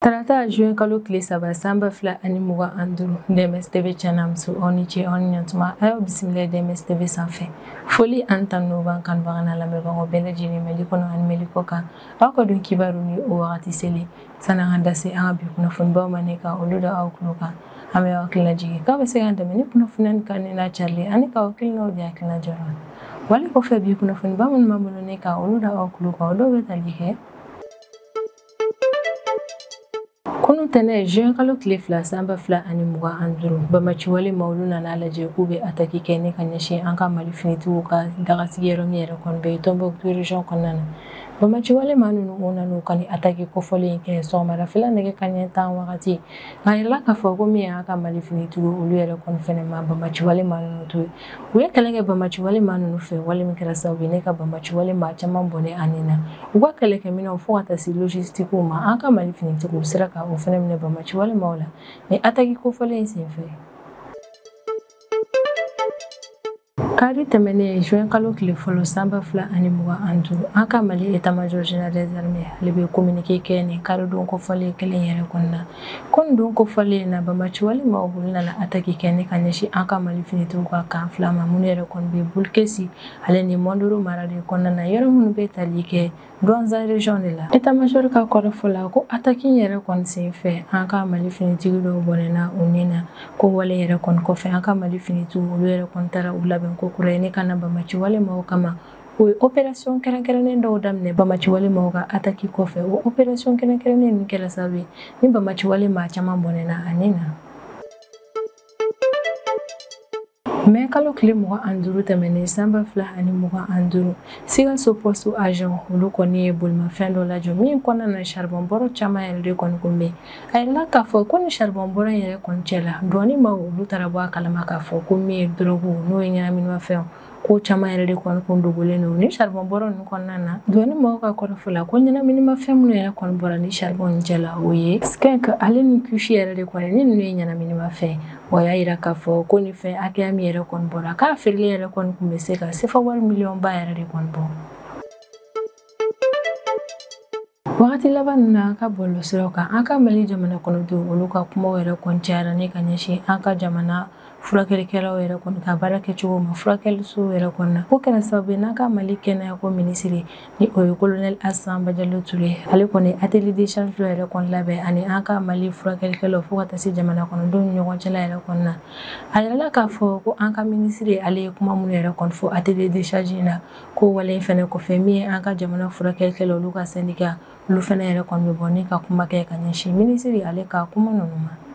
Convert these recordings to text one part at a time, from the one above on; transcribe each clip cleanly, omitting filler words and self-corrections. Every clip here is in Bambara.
Tarata juin kalo tile saba sanba fila ani mugan ani duuru DMS-TV tiɲɛna muso aw ni ce aw ni ɲantuma a y'aw bisimila DMS-TV sanfɛ foli ani tanu b'an kanubaga n'a lamɛnbagaw bɛɛ lajɛlen Mali kɔnɔ ani Mali kɔ kan aw ka don kibaru ni o wagati selen san'an ka da se an ka bi kunnafonibaw ma ne ka olu da aw tulo kan an bɛ aw hakilina jigin k'a bɛ se k'an dɛmɛ ni kunnafoniya kan ni lacarilen ani k'aw hakilinaw di hakilina jɔyɔrɔ la wali kɔfɛ bi kunnafoniba minnu b'an bolo ne ka olu da aw tulo kan o dɔw bɛ tali kɛ Kunu tɛnɛ juin kalo tile fila sanba fila ani mugan ani duuru Bamaciwale ma olu nana lajɛ k'u bɛ attaque kɛ ne ka ɲɛsin an ka Mali finitigiw ka dagasigi yɔrɔ min yɛrɛ kɔni bɛ Tombouctou région kɔnɔna na Bamaciwale ma ninnu u nana ka ni attaque kofɔlen kɛ sɔgɔmadafɛla nɛgɛ kanɲɛ 10 wagati k'a yirala k'a fɔ ko min y'an ka Mali finitigiw olu yɛrɛ kɔni fɛnɛ ma Bamaciwale ma ninnu to yen u ye kɛlɛ kɛ Bamaciwale ma ninnu fɛ wale min kɛra sababu ye ne ka Bamaciwale maa caman bɔnɛ ani na u ka kɛlɛkɛminɛnw fo ka taa se logistique ma an ka Mali finitigiw sera ka o fɛnɛ minɛ Bamaciwale maaw la ni attaque kofɔlen senfɛ Kari tɛmɛnen juin kalo tile fɔlɔ sanba fila ani mugan ani duuru an ka Mali état-major général des armées ale bɛ communiqué kɛ nin karidon kofɔlen kelen yɛrɛ kɔnɔna ko nin don kofɔlen na Bamaciwale maaw olu nana attaque kɛ ne ka ɲɛsin an ka Mali finitigiw ka kan fila ma minnu yɛrɛ kɔni bɛ Bulkesi ale ni Mondoro maralen kɔnɔna na yɔrɔ minnu bɛ tali kɛ Douentza région de la état-major ka kɔrɔfɔ la ko attaque yɛrɛ kɔni senfɛ an ka Mali finitigi dɔw bɔnɛna u ni na ko wale yɛrɛ kɔni kɔfɛ an ka Mali finitigiw olu yɛrɛ kɔni taara u labɛn ko kura ye ne ka na Bamaciwale maaw kama o ye opération kɛrɛnkɛrɛnnen dɔw daminɛ Bamaciwale maaw ka attaque kɔfɛ o opération kɛrɛnkɛrɛnnen nin kɛra sababu ye ni Bamaciwale maa caman bɔnɛna ani na mai kalo tile mugan ani duuru tɛmɛnen sanba fila ani mugan ani duuru Sikaso poste agent olu kɔni ye bolimafɛn dɔ lajɔ min kɔnɔna na charbon bɔrɔ caman yɛrɛ de kɔni kun bɛ a yirala k'a fɔ ko ni charbon bɔrɔ in yɛrɛ kɔni cɛla dɔɔni maaw olu taara bɔ a kalama k'a fɔ ko min ye drogue n'o ye ɲɛnaminimafɛnw ko caman yɛrɛ de kɔni kun dogolen don ni charbon bɔrɔ ninnu kɔnɔna na dɔɔni maaw ka kɔrɔfɔ la ko ɲɛnaminimafɛn minnu yɛrɛ kɔni bɔra ni charbon in cɛla o ye skunk ale ni kusi yɛrɛ de kɔni ni ninnu ye ɲɛnaminimafɛn o y'a yira k'a fɔ ko ni fɛn hakɛya min yɛrɛ kɔni bɔra k'a feereli yɛrɛ kɔni kun bɛ se ka sefa wari miliyɔnba yɛrɛ de kɔni bɔ wagati laban ninnu na an ka bɔlɔsiraw kan an ka Mali jamana kɔnɔdenw olu ka kumaw yɛrɛ kɔni cayara ne ka ɲɛsin an ka jamana furakɛlikɛlaw yɛrɛ kɔni ka baara kɛcogo ma furakɛlisow yɛrɛ kɔni na ko kɛra sababu ye n'an ka Mali kɛnɛyako minisiri ni o ye colonel Assane Badialo Touré ale kɔni atelier d'échange dɔ yɛrɛ kɔni labɛn ani an ka Mali furakɛlikɛlaw fo ka taa se jamana kɔnɔdenw ni ɲɔgɔn cɛla yɛrɛ kɔni na a yirala k'a fɔ ko an ka minisiri ale ye kuma minnu yɛrɛ kɔni fɔ atelier d'échange in na ko wale in fɛnɛ kɔfɛ min ye an ka jamana furakɛlikɛlaw olu ka syndicat olu fɛnɛ yɛrɛ kɔni bɛ bɔ ni ka kuma kɛ ka ɲɛsin minisiri ale ka kuma ninnu ma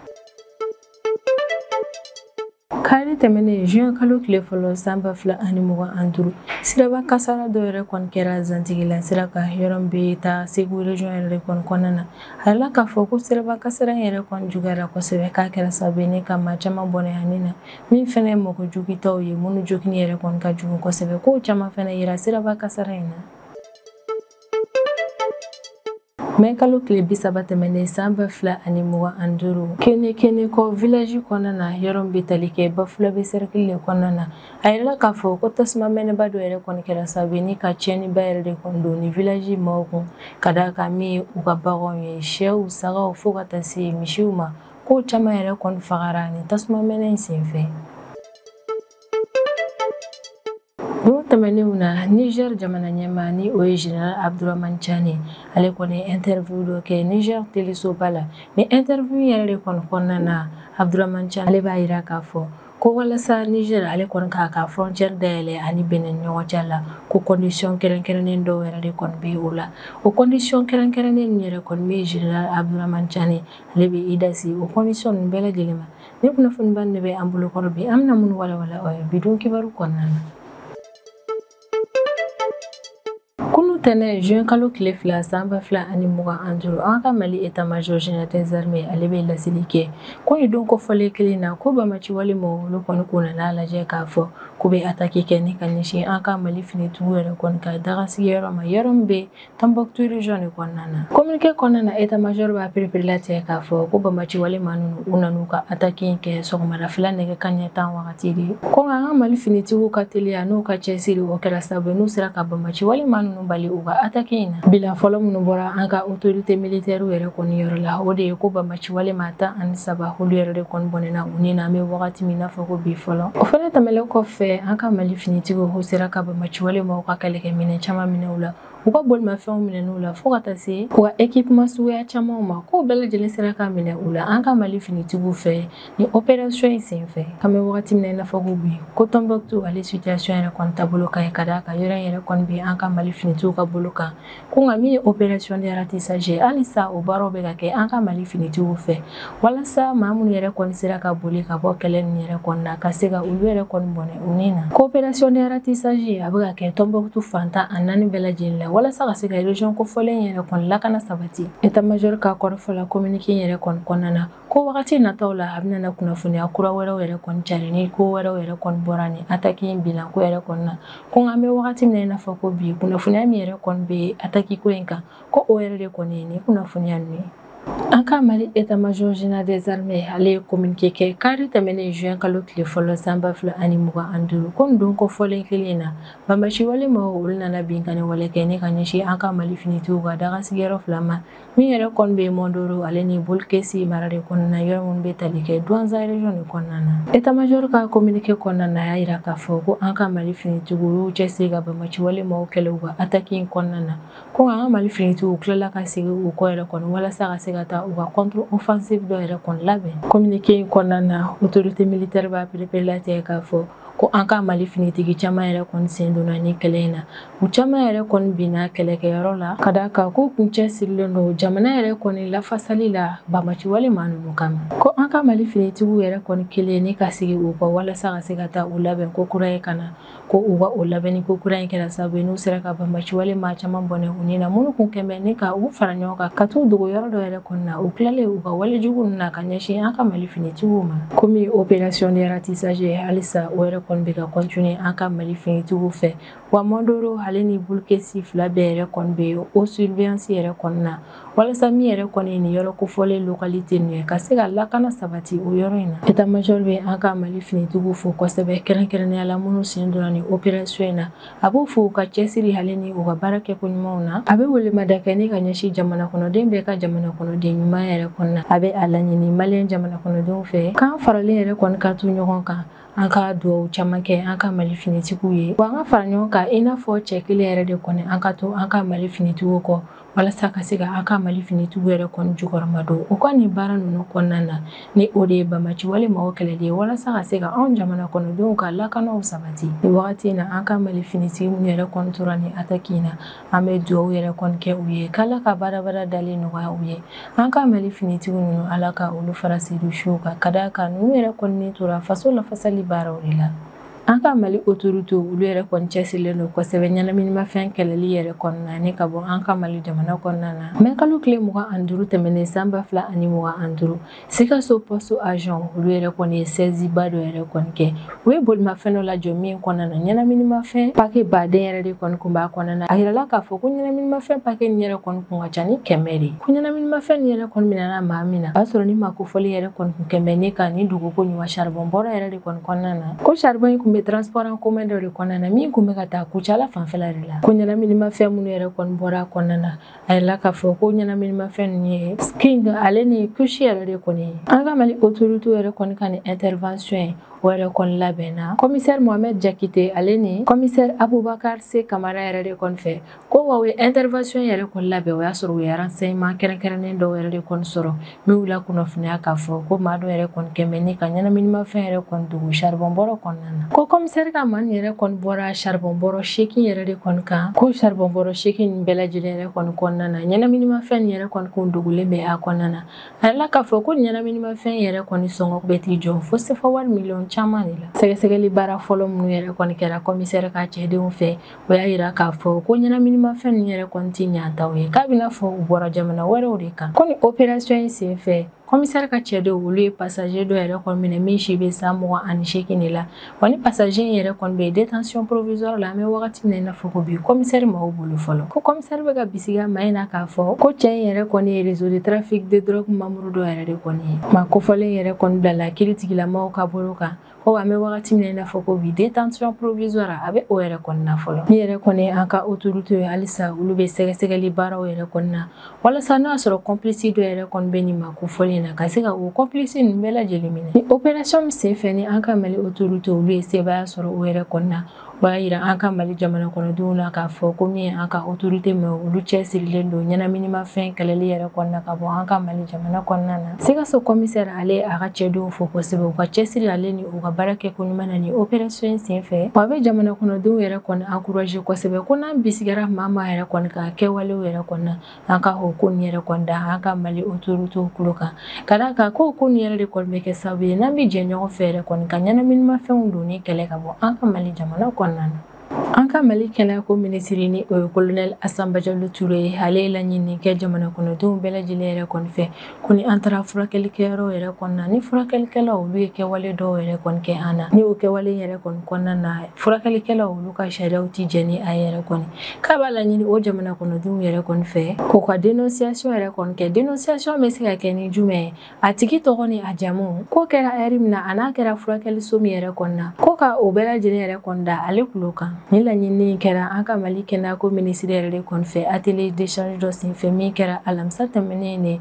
Kari tɛmɛnen juin kalo tile fɔlɔ sanba fila ani mugan ani duuru siraba kasara dɔ yɛrɛ kɔni kɛra Zantigila sira kan yɔrɔ min bɛ taa Segu région yɛrɛ kɔni kɔnɔna na a yirala k'a fɔ ko siraba kasara in yɛrɛ kɔni juguyara kosɛbɛ k'a kɛra sababu ye ne ka maa caman bɔnɛ ani na min fɛnɛ ye mɔgɔ jugutaw ye minnu jogini yɛrɛ kɔni ka jugu kosɛbɛ kow caman fɛnɛ yira siraba kasara in na mai kalo tile 30 tɛmɛnen sanba fila ani mugan ani duuru kene kɔ village kɔnɔna na yɔrɔ min bɛ tali kɛ Bafula bɛ cercle de kɔnɔna na a yirala k'a fɔ ko tasuma mɛnɛba dɔ yɛrɛ kɔni kɛra sababu ye ni ka tiɲɛniba yɛrɛ de kɔni don ni village maaw kun ka d'a kan min ye u ka baganw ye sɛw sagaw fo ka taa se misiw ma ko caman yɛrɛ kɔni fagara ni tasuma mɛnɛ in senfɛ don tɛmɛnenw na Niger jamana ɲɛmaa ni o ye général Abdourahmane Tiani ale kɔni ye interview dɔ kɛ Niger telesoba la ni interview yɛrɛ de kɔni kɔnɔna na Abdourahmane Tiani ale b'a yira k'a fɔ ko walasa Niger ale kɔni k'a ka frontière dayɛlɛ ani Benin ni ɲɔgɔn cɛ la ko condition kɛrɛnkɛrɛnnen dɔw yɛrɛ de kɔni bɛ o la o condition kɛrɛnkɛrɛnnen ninnu yɛrɛ kɔni bɛ général Abdourahmane Tiani ale bɛ i dasi o condition ninnu bɛɛ lajɛlen ma ni kunnafoniba nin de bɛ an bolo kɔrɔ bi an bɛna minnu walawala o ye bidon kibaru kɔnɔna na Kunu tɛnɛ juin kalo tile fila sanba fila ani mugan ani duuru an ka Mali état-major général des armées ale bɛ laseli kɛ ko nin don kofɔlen kelen na ko Bamaciwale maaw olu kɔni k'u nana lajɛ k'a fɔ k'u bɛ attaque kɛ ni ka ɲɛsin an ka Mali finitigiw yɛrɛ kɔni ka dagasigiyɔrɔ ma yɔrɔ min bɛ Tombouctou région de kɔnɔna na. Communiqué kɔnɔna na état-major b'a perepere k'a fɔ ko banbaaci walemaa ninnu u nan'u ka attaque kɛ sɔgɔmadafɛla nɛgɛ kanɲɛ 10 wagati de ko nka an ka Mali finitigiw ka teliya n'u ka cɛsiri o kɛra sababu n'u sera ka banbaaci walemaa ninnu bali u ka attaque in na. Bilan fɔlɔ minnu bɔra an ka autorité militaire yɛrɛ kɔni yɔrɔ la o de ye ko banbaaci walemaa 13 olu yɛrɛ de kɔni bɔnɛna u ni na an bɛ wagati min n'a fɔ ko bi fɔlɔ. O fana tɛmɛlen kɔfɛ an ka Mali finitigiw sera ka banbaaci walemaw ka kɛlɛkɛminɛn caman minɛ u la u ka bolimafɛnw minɛ u la fo ka taa se u ka équipement suguya camanw ma k'o bɛɛ lajɛlen sera ka minɛ u la an ka Mali finitigiw fɛ ni opération in senfɛ an bɛ wagati min na i n'a fɔ ko bi ko Tombouctou ale situation yɛrɛ kɔni taabolo ka ɲi ka d'a kan yɔrɔ in yɛrɛ kɔni bɛ an ka Mali finitigiw ka bolo kan ko nka min ye opération de ratissage ye halisa o baaraw bɛ ka kɛ an ka Mali finitigiw fɛ walasa maa minnu yɛrɛ kɔni sera ka boli ka bɔ kɛlɛ nin yɛrɛ kɔni na ka se ka olu yɛrɛ kɔni bɔnɛ u ni na ko opération de ratissage a bɛ ka kɛ Tombouctou fantan a 4 bɛɛ lajɛlen la walasa ka se ka région kofɔlen yɛrɛ kɔni lakana sabati état-major ka kɔrɔfɔ la communiqué yɛrɛ kɔni kɔnɔna na ko wagati nataw la a bɛna kunnafoniya kura wɛrɛw yɛrɛ kɔni cari ni ko wɛrɛw yɛrɛ kɔni bɔra ni attaque in bilan ko yɛrɛ kɔni na ko an bɛ wagati min na i n'a fɔ ko bi kunnafoniya min yɛrɛ kɔni bɛ attaque ko in kan ko o yɛrɛ de kɔni ye ni kunnafoniya ninnu ye. An ka Mali état-major général des armées ale ye communiqué kɛ kari tɛmɛnen juin kalo tile fɔlɔ san 2025 ko nin don kofɔlen kelen na banbaaci walemaw olu nana binkani wale kɛ ni ka ɲɛsin an ka Mali finitigiw ka dagasigiyɔrɔ 2 ma min yɛrɛ kɔni bɛ Mondoro ale ni Bolkesi mara de kɔnɔna yɔrɔ minnu bɛ tali kɛ Douentza région de kɔnɔna na état-major ka communiqué kɔnɔna na a y'a jira k'a fɔ ko an ka Mali finitigiw y'u cɛsiri ka banbaaci walemaw kɛlɛ u ka attaque in kɔnɔna na ko an ka Mali finitigiw tilala ka segin u kɔ yɛrɛ kɔni walasa ka se ka taa u ka contre offensive dɔ yɛrɛ kɔni labɛn communiqué in kɔnɔna na autorité militaire b'a perepere k'a fɔ ko an ka Mali finitigi caman yɛrɛ kɔni sen donna ni kɛlɛ in na u caman yɛrɛ kɔni binna kɛlɛkɛyɔrɔ la ka d'a kan ko kun cɛsirilen don jamana yɛrɛ kɔni lafasali la banbaaci walemaa ninnu kama ko an ka Mali finitigiw yɛrɛ kɔni kelen ni ka sigi u kɔ walasa ka se ka taa u labɛn ko kura ye ka na ko u ka o labɛnni ko kura in kɛra sababu ye n'u sera ka banbaaci walemaa caman bɔnɛ u ni na minnu kun kɛnbɛ ni ka u fara ɲɔgɔn kan ka t'u dogo yɔrɔ dɔ yɛrɛ kɔni na u tilalen u ka walejugu ninnu na ka ɲɛsin an ka Mali finitigiw ma komi opération de ratissage halisa o yɛrɛ kɔni bɛ ka continuer an ka Mali finitigiw fɛ wa Mondoro ale ni Bolkesi fila bɛɛ yɛrɛ kɔni bɛ o surveillance yɛrɛ kɔni na walasa min yɛrɛ kɔni ye nin yɔrɔ kofɔlen localité ninnu ye ka se ka lakana sabati o yɔrɔ in na état-major bɛ an ka Mali finitigiw fo kosɛbɛ kɛrɛnkɛrɛnnenya la minnu sen donna ni opération in na a b'u fo u ka cɛsiri hali ni u ka baara kɛko ɲumanw na a bɛ welemada kɛ ni ka ɲɛsin jamana kɔnɔden bɛɛ ka jamana kɔnɔden ɲuman yɛrɛ kɔni na a bɛ a laɲini maliyɛn jamana kɔnɔdenw fɛ k'an faralen yɛrɛ kɔni ka tu ɲɔgɔn kan an ka duwawu caman kɛ an ka Mali finitigiw ye wa an ka fara ɲɔgɔn kan i n'a fɔ cɛ kelen yɛrɛ de kɔni an ka to an ka Mali finitigiw kɔ walasa ka se ka an ka Mali finitigiw yɛrɛ kɔni jukɔrɔma don u ka nin baara ninnu kɔnɔna na ni o de ye banbaaci walemaw kɛlɛli ye walasa ka se ka anw jamana kɔnɔdenw ka lakanaw sabati ni wagati in na an ka Mali finitigi minnu yɛrɛ kɔni tora ni attaque in na an bɛ duwawu yɛrɛ kɔni kɛ u ye k'Ala ka baarabara dali nɔgɔya u ye an ka Mali finitigi ninnu Ala ka olu fara seedusiw kan ka d'a kan ninnu yɛrɛ kɔni ni tora faso lafasali baaraw de la an ka Mali autorité olu yɛrɛ kɔni cɛsirilen don kosɛbɛ ɲɛnaminimafɛn kɛlɛli yɛrɛ kɔnɔna ni ka bɔ an ka Mali jamana kɔnɔna na mais kalo tile 25 tɛmɛnen san 2025 Sikaso poste agent olu yɛrɛ kɔni ye saisie ba dɔ yɛrɛ kɔni kɛ u ye bolimafɛn dɔ lajɔ min kɔnɔna na ɲɛnaminimafɛn paquet baden yɛrɛ de kɔni kun b'a kɔnɔna na a yirala k'a fɔ ko ɲɛnaminimafɛn paquet nin yɛrɛ kɔni kun ka ca ni 100 de ko ɲɛnaminimafɛn nin yɛrɛ kɔni minɛna maa min na o y'a sɔrɔ ni makofɔli yɛrɛ kɔni kun kɛnbɛ ne kan ni duguko ɲuman charbon bɔrɔ yɛrɛ de kɔni kɔnɔna na ko charbon in kun bɛ transport en commun dɔ de kɔnɔna na min kun bɛ ka taa Kucala fanfɛla de la ko ɲɛnaminimafɛn minnu yɛrɛ kɔni bɔra a kɔnɔna na a yirala k'a fɔ ko ɲɛnaminimafɛn ninnu ye king ale ni kushi yɛrɛ de kɔni ye an ka Mali autorité yɛrɛ kɔni ka ni intervention ye o yɛrɛ kɔni labɛnna commissaire Mohamed Jakite ale ni commissaire Aboubakar C Kamara yɛrɛ de kɔni fɛ ko wa u ye intervention yɛrɛ kɔni labɛn o y'a sɔrɔ u ye renseignement kɛrɛnkɛrɛnnen dɔw yɛrɛ de kɔni sɔrɔ min y'u la kunnafoniya k'a fɔ ko maa dɔ yɛrɛ kɔni kɛnbɛ ni ka ɲɛnaminimafɛn yɛrɛ kɔni dogo charbon bɔrɔ kɔnɔna na ko commissaire ka maa nin yɛrɛ kɔni bɔra charbon bɔrɔ 8 yɛrɛ de kɔni kan ko charbon bɔrɔ 8 nin bɛɛ lajɛlen yɛrɛ kɔni kɔnɔna na ɲɛnaminimafɛn nin yɛrɛ kɔni kun dogolen bɛ a kɔnɔna na a yirala k'a fɔ ko ɲɛnaminimafɛn yɛrɛ kɔni sɔngɔ bɛ t'i jɔ fo sefa wari miliyɔn caman de la sɛgɛsɛgɛli baara fɔlɔ minnu yɛrɛ kɔni kɛra commissaire ka cɛdenw fɛ o y'a yira k'a fɔ ko ɲɛnaminimafɛn nin yɛrɛ kɔni tɛ ɲa taw ye k'a bɛna fɔ u bɔra jamana wɛrɛw de kan ko ni opération in senfɛ commissaire ka cɛ dɔ olu ye passager dɔ yɛrɛ kɔni minɛ min si bɛ san 28 de la wa ni passager yɛrɛ kɔni bɛ détention provisoire la an bɛ wagati min na i n'a fɔ ko bi commissaire m'aw bolo fɔlɔ ko commissaire bɛ ka bisigiya maa in na k'a fɔ ko cɛ in yɛrɛ kɔni ye réseau de trafic de drogue membre dɔ yɛrɛ de kɔni ye maa kofɔlen yɛrɛ kɔni bilala kiiritigilamaw ka bolo kan ko an bɛ wagati min na i n'a fɔ ko bi détention provisoire a bɛ o yɛrɛ kɔni na fɔlɔ ni yɛrɛ kɔni an ka autorité ye halisa olu bɛ sɛgɛsɛgɛli baaraw yɛrɛ kɔni na walasa n'a sɔrɔ complice dɔ yɛrɛ kɔni bɛ nin maa kofɔlen na ka se ka o complice ninnu bɛɛ lajɛlen minɛ ni opération min sen fɛ ni an ka Mali autorité olu ye sebaya sɔrɔ o yɛrɛ kɔni na b'a yira an ka Mali jamana kɔnɔdenw na k'a fɔ ko min an ka autorité mɛ olu cɛsirilen don ɲɛnaminimafɛn kɛlɛli yɛrɛ kɔnɔna ka bɔ an ka Mali jamana kɔnɔna na Sikaso commissaire ale a ka cɛdenw fo kosɛbɛ u ka cɛsiri ale ni u ka baara kɛ ko ɲuman na ni opération sen fɛ wa a bɛ jamana kɔnɔdenw yɛrɛ kɔni encourager kosɛbɛ ko n'an bisigara maa yɛrɛ kɔni ka kɛwalew yɛrɛ kɔni na an ka o ko nin yɛrɛ kɔni da an ka Mali autorité tulo kan ka d'a kan ko nin yɛrɛ de kɔni bɛ kɛ sababu ye n'an bɛ jɛ ɲɔgɔn fɛ yɛrɛ kɔni ka ɲɛnaminimafɛnw don ni kɛlɛ ka bɔ an ka Mali jamana kɔnɔna na an ka Mali kɛnɛyako minisiri ni o ye colonel Assane Bajalo Touré ye ale ye laɲini kɛ jamana kɔnɔdenw bɛɛ lajɛlen yɛrɛ kɔni fɛ ko ni an taara furakɛlikɛyɔrɔ yɛrɛ kɔnɔna na ni furakɛlikɛlaw olu ye kɛwale dɔw yɛrɛ kɔni kɛ an na ni o kɛwale yɛrɛ kɔni kɔnɔna na furakɛlikɛlaw olu ka sariyaw tɛ jɛ ni a yɛrɛ kɔni k'a b'a laɲini o jamana kɔnɔdenw yɛrɛ kɔni fɛ k'u ka dénonciation yɛrɛ kɔni kɛ dénonciation bɛ se ka kɛ ni jumɛn ye a tigi tɔgɔ ni a jamu ko kɛra heure min na a n'a kɛra furakɛliso min yɛrɛ kɔni na ko ka o bɛɛ lajɛlen yɛrɛ kɔni da ale tulo kan ni laɲini kɛra an ka Mali kɛnɛyako minisiri yɛrɛ de kɔni fɛ atelier d'échange dɔ senfɛ min kɛra alamisa tɛmɛnen ne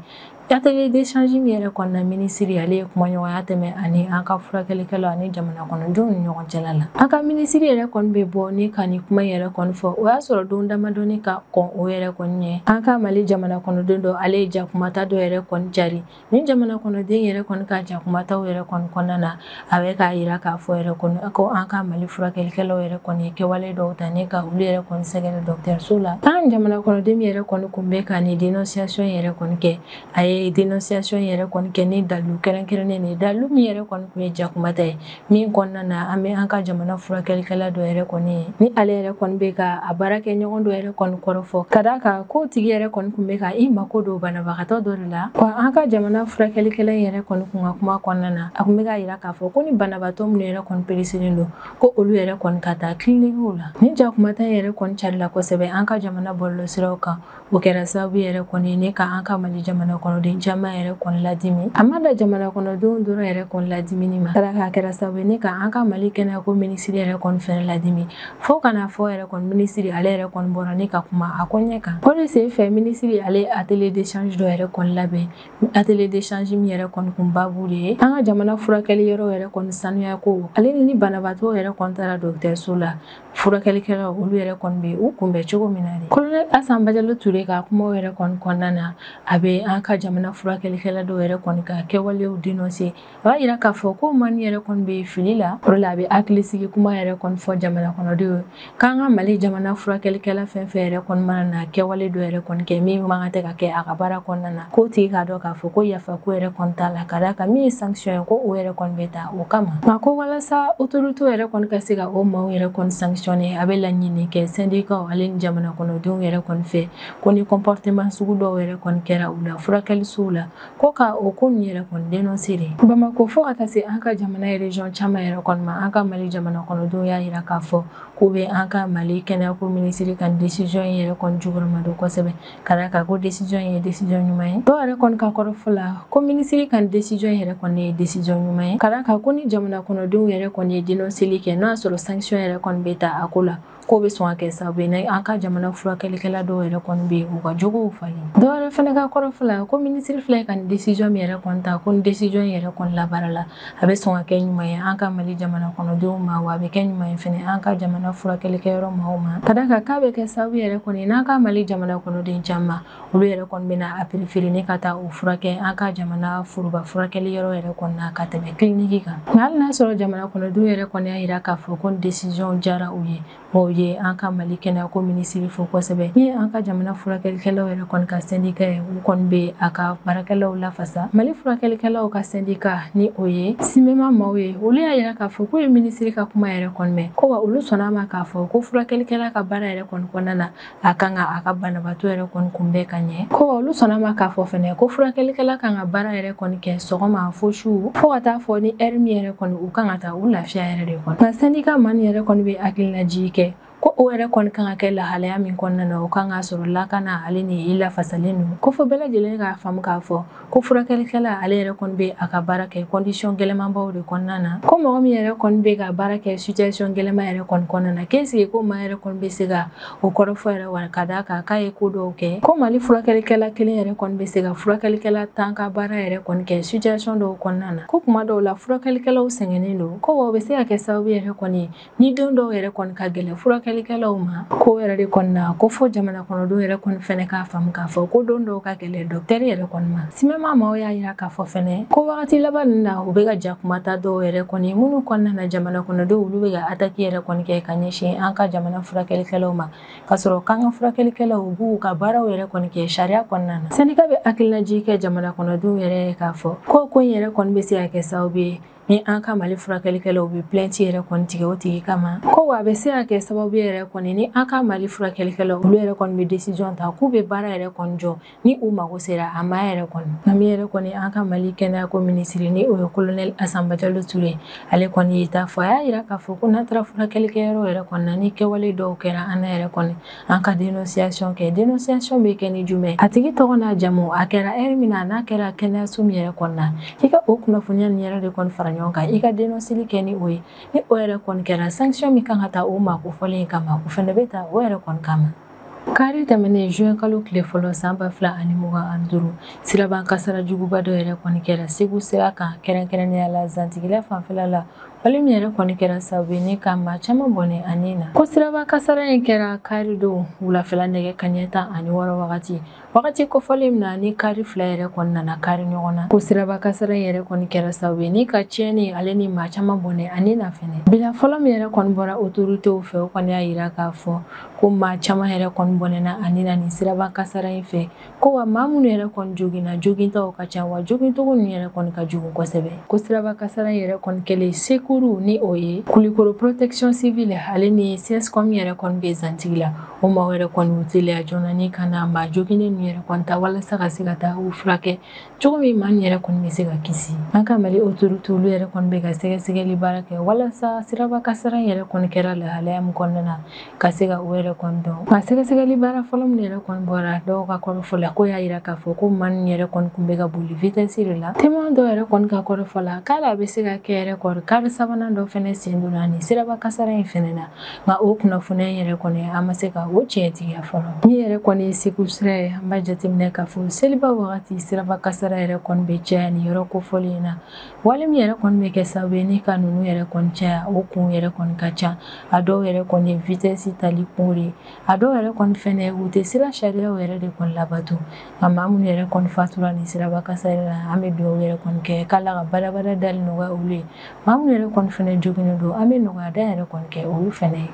atelier d'échange min yɛrɛ kɔnɔna minisiri ale ye kumaɲɔgɔnya tɛmɛ ani an ka furakɛlikɛlaw ani jamana kɔnɔdenw ni ɲɔgɔn cɛla la an ka minisiri yɛrɛ kɔni bɛ bɔ ni ka ni kuma yɛrɛ kɔni fɔ o y'a sɔrɔ don damadɔni ka kɔn o yɛrɛ kɔni ɲɛ an ka Mali jamana kɔnɔden dɔ ale ye jakumata dɔ yɛrɛ kɔni jari ni jamana kɔnɔden yɛrɛ kɔni ka jakumataw yɛrɛ kɔni kɔnɔna na a bɛ k'a yira k'a fɔ yɛrɛ kɔni ko an ka Mali furakɛlikɛlaw yɛrɛ kɔni ye kɛwale dɔw ta ne ka olu yɛrɛ kɔni sɛgɛrɛ dɔgɔtɔrɔso la an jamana kɔnɔden yɛrɛ kɔni kun bɛ ka ni dénonciation yɛrɛ kɔni kɛ a ye dénonciation yɛrɛ kɔni kɛ ni dalu kɛrɛnkɛrɛnnen de dalu min yɛrɛ kɔni kun ye jakumata ye min kɔnɔna na an bɛ an ka jamana furakɛlikɛla dɔ yɛrɛ kɔni ye ni ale yɛrɛ kɔni bɛ ka a baara kɛ ɲɔgɔn dɔ yɛrɛ kɔni kɔrɔfɔ ka d'a kan ko tigi yɛrɛ kɔni kun bɛ ka i mako don banabagatɔ dɔ de la wa an ka jamana furakɛlikɛla yɛrɛ kɔni kun ka kuma kɔnɔna na a kun bɛ ka yira k'a fɔ ko ni banabagatɔ minnu yɛrɛ kɔni peresilen don ko olu yɛrɛ kɔni ka taa cliniquew la ni jakumata yɛrɛ kɔni carila kosɛbɛ an ka jamana bɔlɔlɔsiraw kan o kɛra sababu yɛrɛ kɔni ne ka an ka Mali jamana kɔnɔden caman yɛrɛ kɔni ladimi a ma da jamana kɔnɔdenw dɔrɔn yɛrɛ kɔni ladimini ma a kɛra sababu ye ne ka an ka Mali kɛnɛyako minisiri yɛrɛ kɔni fɛnɛ ladimi fo kana fɔ yɛrɛ kɔni minisiri ale yɛrɛ kɔni bɔra ne ka kuma a ko ɲɛ kan o de sen fɛ minisiri ale atelier d'échange dɔ yɛrɛ kɔni labɛn atelier d'échange min yɛrɛ kɔni kun babu de ye an ka jamana furakɛli yɔrɔ yɛrɛ kɔni sanuya ko ale ni banabaatɔ yɛrɛ kɔni taara dɔgɔtɔrɔso la furakɛlikɛlaw olu yɛrɛ kɔni bɛ u kunbɛn cogo min na de colonel Assane Bajalo Touré ka kuma yɛrɛ kɔni kɔnɔna na a bɛ an ka jamana furakɛlikɛla dɔw yɛrɛ kɔni ka kɛwalew dénoncer a b'a yira k'a fɔ ko mani yɛrɛ kɔni bɛ fili la o de la a bɛ hakilisigi kuma yɛrɛ kɔni fɔ jamana kɔnɔdenw ye k'an ka Mali jamana furakɛlikɛla fɛn fɛn yɛrɛ kɔni mana na kɛwale dɔ yɛrɛ kɔni kɛ min man kan tɛ ka kɛ a ka baara kɔnɔna na k'o tigi k'a dɔn k'a fɔ ko yafa ko yɛrɛ kɔni t'a la ka d'a kan min ye sanction ye ko o yɛrɛ kɔni bɛ ta o kama nka ko walasa autorité yɛrɛ kɔni ka se ka o maaw yɛrɛ kɔni sanctionner a bɛ laɲini kɛ syndicat ale ni jamana kɔnɔdenw yɛrɛ kɔni fɛ ko ni comportement sugu dɔw yɛrɛ kɔni kɛra u la furakɛlisow la ko ka o ko ninnu yɛrɛ kɔni dénoncer de Bamako fo ka taa se an ka jamana région caman yɛrɛ kɔni ma an ka Mali jamana kɔnɔdenw y'a yira k'a fɔ k'u bɛ an ka Mali kɛnɛyako minisiri ka décision in yɛrɛ kɔni juguma don kosɛbɛ ka d'a kan ko décision in ye décision ɲuman ye dɔw yɛrɛ kɔni ka kɔrɔfɔ la ko minisiri ka décision in yɛrɛ kɔni ye décision ɲuman ye ka d'a kan ko ni jamana kɔnɔdenw yɛrɛ kɔni ye dénonceli kɛ n'o y'a sɔrɔ sanction yɛrɛ kɔni bɛ ta a ko la ko bɛ sɔn ka kɛ sababu ye an ka jamana furakɛlikɛla dɔw yɛrɛ kɔni bɛ u ka jogow falen dɔw yɛrɛ fana ka kɔrɔfɔ la ko minisiri filɛ ka décision min yɛrɛ kɔni ta ko ni décision yɛrɛ kɔni labaara la a bɛ sɔn ka kɛ ɲuman ye an ka Mali jamana kɔnɔdenw ma wa a bɛ kɛ ɲuman ye fana an ka jamana furakɛlikɛyɔrɔ maaw ma ka d'a kan k'a bɛ kɛ sababu yɛrɛ kɔni n'an ka Mali jamana kɔnɔden caman olu yɛrɛ kɔni bɛna a préférer ka taa o furakɛ an ka jamana foroba furakɛli yɔrɔ yɛrɛ kɔni na ka tɛmɛ clinique kan nka hali n'a sɔrɔ jamana kɔnɔdenw yɛrɛ kɔni y'a yira k'a fɔ ko décision diyara u ye o ye an ka Mali kɛnɛyako minisiri fo kosɛbɛ ni an ka jamana furakɛlikɛlaw yɛrɛ kɔni ka syndicat ye u kɔni bɛ a ka ka barakɛlaw lafasa Mali furakɛlikɛlaw ka syndicat ni o ye Simema maaw ye olu y'a yira k'a fɔ k'u ye ministre ka kuma yɛrɛ kɔni mɛn ko wa olu sɔnna ma k'a fɔ ko furakɛlikɛla ka baara yɛrɛ kɔni kɔnɔna na a kan ka a ka banabaatɔ yɛrɛ kɔni kunbɛn ka ɲɛ ko wa olu sɔnna ma k'a fɔ fɛnɛ ko furakɛlikɛla kan ka baara yɛrɛ kɔni kɛ sɔgɔma fo su fo ka taa fɔ ni heure min yɛrɛ kɔni u kan ka taa u lafiya yɛrɛ de kɔnɔ nka syndicat man yɛrɛ kɔni bɛ hakilinaji kɛ ko o yɛrɛ kɔni kan ka kɛ lahalaya min kɔnɔna na o kan ka sɔrɔ lakana ale ni i lafasalen don ko fɔ bɛɛ lajɛlen k'a faamu k'a fɔ ko furakɛlikɛla ale yɛrɛ kɔni bɛ a ka baara kɛ condition gɛlɛmanbaw de kɔnɔna na ko mɔgɔ min yɛrɛ kɔni bɛ ka baara kɛ situation gɛlɛman yɛrɛ kɔni kɔnɔna na qu'est-ce ko maa yɛrɛ kɔni bɛ se ka o kɔrɔfɔ yɛrɛ wa ka d'a kan k'a ye ko dɔw kɛ ko Mali furakɛlikɛla kelen yɛrɛ kɔni bɛ se ka furakɛlikɛla 10 ka baara yɛrɛ kɔni kɛ situation dɔw kɔnɔna na ko kuma dɔw la furakɛlikɛlaw sɛgɛnnen don ko o bɛ se ka kɛ sababu yɛrɛ kɔni ni don dɔw yɛrɛ kɔni ka gɛlɛn furakɛlikɛlaw ma ko yɛrɛ de kɔni na ko fo jamana kɔnɔdenw yɛrɛ kɔni fɛnɛ k'a faamu k'a fɔ ko don dɔw ka gɛlɛn docteur yɛrɛ kɔni ma Simema maaw y'a yira k'a fɔ fɛnɛ ko wagati laban ninnu na u bɛ ka jakumata dɔw yɛrɛ kɔni minnu kɔnɔna na jamana kɔnɔdenw olu bɛ ka attaque yɛrɛ kɔni kɛ ka ɲɛsin an ka jamana furakɛlikɛlaw ma ka sɔrɔ k'an ka furakɛlikɛlaw u b'u ka baaraw yɛrɛ kɔni kɛ sariya kɔnɔna na syndicat bɛ hakilinaji kɛ jamana kɔnɔdenw yɛrɛ ye k'a fɔ ko in yɛrɛ kɔni bɛ se ka kɛ sababu ye ni an ka Mali furakɛlikɛlaw bɛ plainte yɛrɛ kɔni tigɛ o tigi kama ko wa a bɛ se ka kɛ sababu yɛrɛ kɔni ni an ka Mali furakɛlikɛlaw olu yɛrɛ kɔni bɛ décision ta k'u bɛ baara yɛrɛ kɔni jɔ ni u mago sera a ma yɛrɛ kɔni nka min yɛrɛ kɔni an ka Mali kɛnɛyako ministre ni o ye colonel Asanba Jalo Ture ale kɔni ye ta fɔ a y'a yira k'a fɔ ko n'a taara furakɛlikɛyɔrɔ yɛrɛ kɔni na ni kɛwale dɔw kɛra an na yɛrɛ kɔni an ka dénonciation kɛ dénonciation bɛ kɛ ni jumɛn a tigi tɔgɔ n'a jamu a kɛra heure min na n'a kɛra kɛnɛyaso min yɛrɛ kɔni na i ka o kunnafoniya nin yɛrɛ de kɔni fara ɲɔgɔn kan i ka dénonceli kɛ ni o ye ni o yɛrɛ kɔni kɛra sanction min kan ka ta o ma ko fɔlen kama o fɛnɛ bɛ ta o yɛrɛ kɔni kama Kari tɛmɛnen juin kalo tile fɔlɔ san 2025 siraban kasara juguba dɔ yɛrɛ kɔni kɛra Segu sira kan kɛrɛnkɛrɛnnenya la Zantigila fanfɛla la wale min yɛrɛ kɔni kɛra sababu ye ni ka maa caman bɔnɛ a nin na ko siraban kasara in kɛra kari don wulafɛla nɛgɛ kaɲɛ 16 wagati kofɔlen min na ni kari fila yɛrɛ kɔni nana kari ɲɔgɔn na ko siraban kasara in yɛrɛ kɔni kɛra sababu ye ni ka tiɲɛni ale ni maa caman bɔnɛ a nin na fɛnɛ bila fɔlɔ min yɛrɛ kɔni bɔra autoritéw fɛ o kɔni y'a yira k'a fɔ ko maa caman yɛrɛ kɔni bɔnɛna a nin na ni siraban kasara in fɛ ko wa maa minnu yɛrɛ kɔni joginna jogintaw ka ca wa jogintogo ninnu yɛrɛ kɔni ka jugu kosɛbɛ ko siraban kasara in yɛrɛ kɔni kɛlen sekuru ni o ye Kulikoro protection civile ale ni CSCOM yɛrɛ kɔni bɛ Zantigi la o maa yɛrɛ kɔni u teliya joona ni ka na maa joginnen ninnu yɛrɛ kɔni ta walasa ka se ka taa u furakɛ cogo min maa yɛrɛ kɔni bɛ se ka kisi an ka Mali autorité olu yɛrɛ kɔni bɛ ka sɛgɛsɛgɛli baara kɛ walasa siraban kasara in yɛrɛ kɔni kɛra lahalaya min kɔnɔna na ka se ka o yɛrɛ kɔni dɔn nka sɛgɛsɛgɛli baara fɔlɔ min yɛrɛ kɔni bɔra dɔw ka kɔrɔfɔ la ko y'a yira k'a fɔ ko maa nin yɛrɛ kɔni kun bɛ ka boli vitesse de la témoin dɔw yɛrɛ kɔni ka kɔrɔfɔ la k'ale a bɛ se ka kɛ yɛrɛ kɔni kari sabanan dɔ fɛnɛ sen donna ni siraban kasara in fɛnɛ na nka o kunnafoniya yɛrɛ kɔni an ma se ka o tiɲɛtigiya fɔlɔ min yɛrɛ kɔni ye Segu sira ye an b'a jateminɛ k'a fɔ seliba wagati siraban kasara yɛrɛ kɔni bɛ caya ni yɔrɔ kofɔlen na wale min yɛrɛ kɔni bɛ kɛ sababu ye ni ka ninnu yɛrɛ kɔni caya o kun yɛrɛ kɔni ka ca a dɔw yɛrɛ kɔni ye vitesse tali kun de a dɔw yɛrɛ kɔni fɛnɛ u tɛ sira sariyaw yɛrɛ de kɔni labato nka maa minnu yɛrɛ kɔni fatura ni siraban kasara la an bɛ dugawu yɛrɛ kɔni kɛ k'Ala ka badabada dali nɔgɔya olu ye maa minnu yɛrɛ kɔni fɛnɛ joginnen don an bɛ nɔgɔya da yɛrɛ kɔni kɛ olu fɛnɛ ye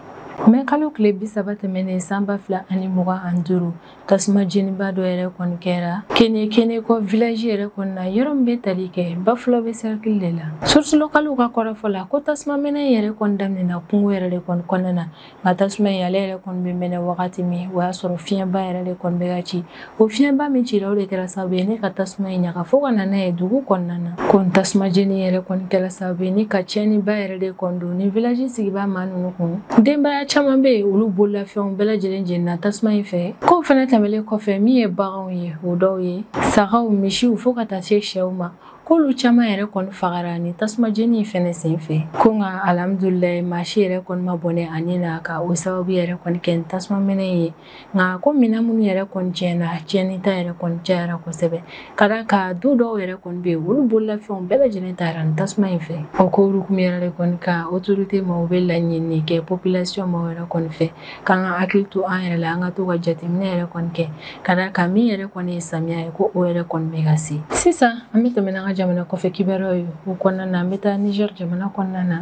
mais kalo tile 30 tɛmɛnen san 2025 tasuma jeniba dɔ yɛrɛ kɔni kɛra kene kɔ village yɛrɛ kɔni na yɔrɔ min bɛ tali kɛ bafula bɛ cercle de la source locale ka kɔrɔfɔ la ko tasuma mɛnɛ yɛrɛ kɔni daminɛna kungo yɛrɛ de kɔni kɔnɔna na nka tasuma in ale yɛrɛ kɔni bɛ mɛnɛ wagati min o y'a sɔrɔ fiɲɛba yɛrɛ de kɔni bɛ ka ci o fiɲɛba min cira o de kɛra sababu ye ne ka tasuma in ɲaga fo ka na n'a ye dugu kɔnɔna na ko tasuma jeni yɛrɛ kɔni kɛra sababu ye ni ka tiɲɛniba yɛrɛ de kɔni don ni village sigibaa maa ninnu kun denbaya caman bɛ yen olu bololafɛnw bɛɛ lajɛlen jenina tasuma in fɛ kow fɛnɛ tɛmɛlen kɔfɛ min ye baganw ye o dɔw ye sagaw misiw fo ka taa se sɛw ma k'olu caman yɛrɛ kɔni fagara ni tasuma jeni fɛnɛ sen fɛ ko nka alhamdulilayi maa si yɛrɛ kɔni ma bɔnɛ a nin na ka o sababu yɛrɛ kɔni kɛ tasuma mɛnɛ ye nka ko minɛn minnu yɛrɛ kɔni tiɲɛna tiɲɛni ta yɛrɛ kɔni cayara kosɛbɛ ka da ka du dɔw yɛrɛ kɔni bɛ yen olu bololafɛnw bɛɛ lajɛlen taara ni tasuma in fɛ o ko hukumu yɛrɛ de kɔni ka autorité ma u bɛ laɲini kɛ population ma yɛrɛ kɔni fɛ k'an ka hakili to an yɛrɛ la an ka to ka jateminɛ yɛrɛ kɔni kɛ ka da kan min yɛrɛ kɔni ye samiya ye ko o yɛrɛ kɔni bɛ ka se sisan an bɛ tɛmɛ n'an ka jamana kɔfɛ kibaruyaw ye o kɔnɔna na an bɛ taa Niger jamana kɔnɔna na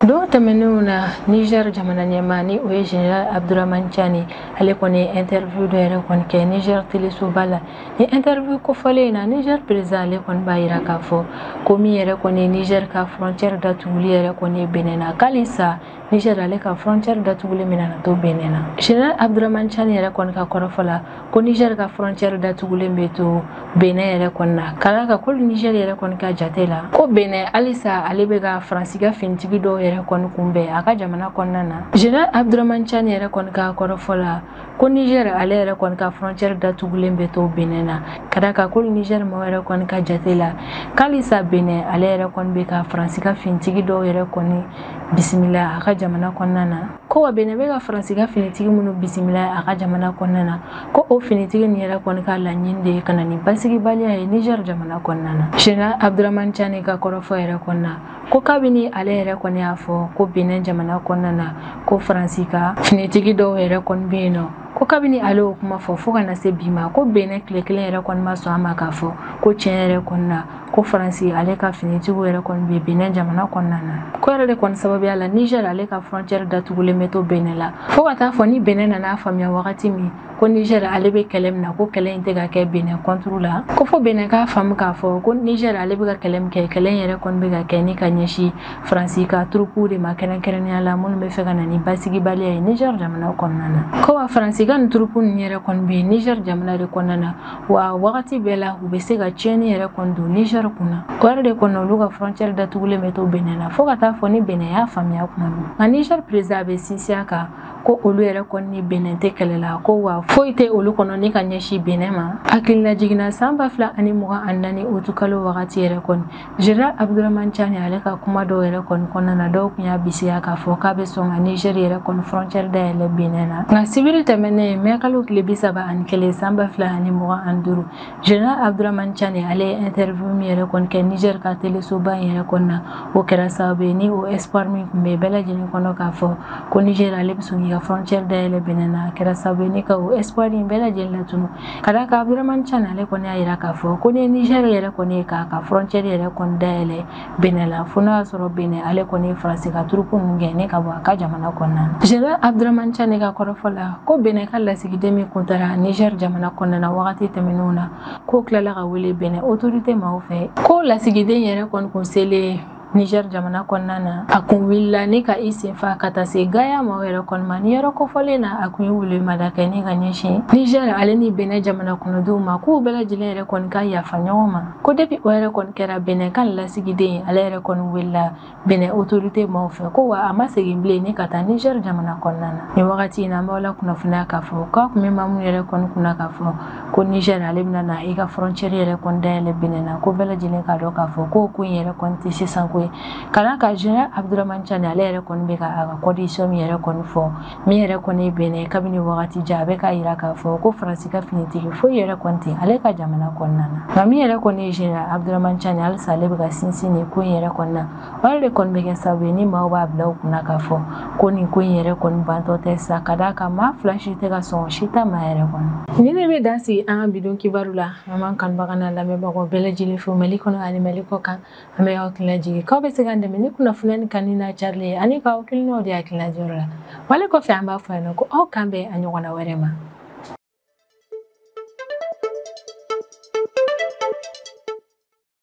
do tɛmɛnenw na Niger jamana ɲɛmaa ni o ye Général Abdramane Tchani ale kɔni interview dɔ yɛrɛ kɔni kɛ Niger telesoba la ni interview kofɔlen na Niger président ale kɔni b'a yira k'a fɔ ko min yɛrɛ kɔni Niger ka frontière datuguli yɛrɛ kɔni Benin na k'alisa Niger ale ka frontière datuguli min na to Benin na Général Abdramane Tchani yɛrɛ kɔni ka kɔrɔfɔ la ko Niger ka frontière datugulen bɛ to Benin yɛrɛ kɔni na kala ka ko Niger yɛrɛ kɔni ka jate la ko Benin alisa ale bɛ ka Faransi ka finitigi dɔw yɛrɛ kɔni kunbɛn a ka jamana kɔnɔna na Général Abdramane Tchani yɛrɛ kɔni ka kɔrɔfɔ la ko Niger ale yɛrɛ kɔni ka frontière datugulen bɛ to Benin na kada ka ko Niger ma yɛrɛ kɔni ka jate la k'alisa Benin ale yɛrɛ kɔni bɛ ka Faransi ka finitigi dɔw yɛrɛ kɔni bisimila a ka jamana kɔnɔna na ko wa Benin bɛ ka Faransi ka finitigi minnu bisimila a ka jamana kɔnɔna na ko o finitigi ni yɛrɛ kɔni ka laɲini de ye ka na ni basigibaliya ye Niger jamana kɔnɔna na Général Abdramane Tchani ka kɔrɔfɔ yɛrɛ kɔnɔna ko kabini ale yɛrɛ kɔni y'a fɔ ko Benin jamana kɔnɔna na ko Faransi ka finitigi dɔw yɛrɛ kɔni bɛ yen nɔ ko kabini ale o kuma fɔ ka na se bi ma ko Benin tile kelen yɛrɛ kɔni ma sɔn a ma k'a fɔ ko tiɲɛ yɛrɛ kɔni na ko Faransi ale ka finitigiw yɛrɛ kɔni bɛ Benin jamana kɔnɔna na ko yɛrɛ de kɔni sababuya la Niger ale ka frontière datugulen bɛ to Benin la fo ka taa fɔ ni Benin nana faamuya wagati min ko Niger ale bɛ kɛlɛ min na ko kɛlɛ in tɛ ka kɛ Benin contre la ko fo Benin k'a faamu k'a fɔ ko Niger ale bɛ ka kɛlɛ min kɛ kɛlɛ in yɛrɛ kɔni bɛ ka kɛ ni ka ɲɛsin Faransi ka turupuw de ma kɛrɛnkɛrɛnnenya la minnu bɛ fɛ ka na ni basigibaliya ye Niger jamana kɔnɔna na ko wa Faransi ka nin turupu ninnu yɛrɛ kɔni bɛ Niger jamana de kɔnɔna na wa wagati bɛɛ la u bɛ se ka tiɲɛni yɛrɛ kɔni don Niger kunna o yɛrɛ de kɔnɔ olu ka frontière datugulen bɛ to Benin na fo ka taa fɔ ni Benin y'a faamuya kuma min nka Niger président bɛ sinsin a kan ko olu yɛrɛ kɔni ni Benin tɛ kɛlɛ la ko wa foyi tɛ olu kɔnɔ ni ka ɲɛsin Benin ma hakilina jiginna san 2024 utu kalo wagati yɛrɛ kɔni Général Abdramane Tchani ale ka kuma dɔw yɛrɛ kɔni kɔnɔna na dɔw kun y'a bisiya k'a fɔ k'a bɛ sɔn ka Niger yɛrɛ kɔni frontière dayɛlɛ Benin na nka sibiri tɛmɛnen mai kalo tile 31 san 2025 Général Abdramane Tchani ale ye interview min yɛrɛ kɔni kɛ Niger ka telesoba in yɛrɛ kɔni na o kɛra sababu ye ni o espoir min kun bɛ bɛɛ lajɛlen kɔnɔ k'a fɔ ko Niger ale bɛ sɔn k'i ka frontière dayɛlɛ Benin na a kɛra sababu ye ni ka o espoir in bɛɛ lajɛlen latunu ka d'a kan Abdramane Tchani ale kɔni y'a yira k'a fɔ ko ni Niger yɛrɛ kɔni ye k'a ka frontière yɛrɛ kɔni dayɛlɛ Benin la fo n'a y'a sɔrɔ Benin ale kɔni ye Faransi ka turupu ninnu gɛnni ka bɔ a ka jamana kɔnɔna na Général Abdramane Tchani ka kɔrɔfɔ la ko Benin ka lasigiden min kun taara Niger jamana kɔnɔna na wagati tɛmɛnenw na k'o tilala ka wele Benin autorité maaw fɛ ko lasigiden yɛrɛ kɔni kun selen Niger jamana kɔnɔna na a kun wulila ni ka i senfa ka taa se Gaya ma o yɛrɛ kɔni ma ni yɔrɔ kofɔlen na a kun ye welemada kɛ ni ka ɲɛsin Niger ale ni Benin jamana kɔnɔdenw ma k'u bɛɛ lajɛlen yɛrɛ kɔni ka yafa ɲɔgɔn ma ko depuis o yɛrɛ kɔni kɛra Benin ka lasigiden ale yɛrɛ kɔni welila Benin autorité maaw fɛ ko wa a ma segin bilen ni ka taa Niger jamana kɔnɔna na ni wagati in na an b'aw la kunnafoniya k'a fɔ k'a kun bɛ maa minnu yɛrɛ kɔni kunna k'a fɔ ko Niger ale bɛna na i ka frontière yɛrɛ kɔni dayɛlɛ Benin na ko bɛɛ lajɛlen k'a dɔn k'a fɔ ko ko in yɛrɛ kɔni tɛ sisan ko kana ka Général Abdramane Tchani ale yɛrɛ kɔni bɛ ka a ka condition min yɛrɛ kɔni fɔ min yɛrɛ kɔni ye Benin kabini wagati jan a bɛ ka yira k'a fɔ ko Faransi ka finitigi foyi yɛrɛ kɔni tɛ ale ka jamana kɔnɔna na nka min yɛrɛ kɔni ye Général Abdramane Tchani halisa ale bɛ ka sinsin nin ko in yɛrɛ kɔni na o yɛrɛ de kɔni bɛ kɛ sababu ye ni maaw b'a bila u kunna k'a fɔ ko nin ko in yɛrɛ kɔni bantɔ tɛ sa ka d'a kan maa fila si tɛ ka sɔn si ta maa yɛrɛ kɔnɔ ni ne bɛ dan sigi an ka bidon kibaru la an b'an kanubaga n'a lamɛnbagaw bɛɛ lajɛlen fo Mali kɔnɔ ani Mali kɔ kan an bɛ aw hakilina jigin k'aw bɛ se k'an dɛmɛ ni kunnafoniya ni kanni n'a carili ye ani k'aw hakilinaw di hakilina jɔyɔrɔ la wale kɔfɛ an b'a fɔ yan nɔ ko aw kan bɛn a ɲɔgɔnna wɛrɛ ma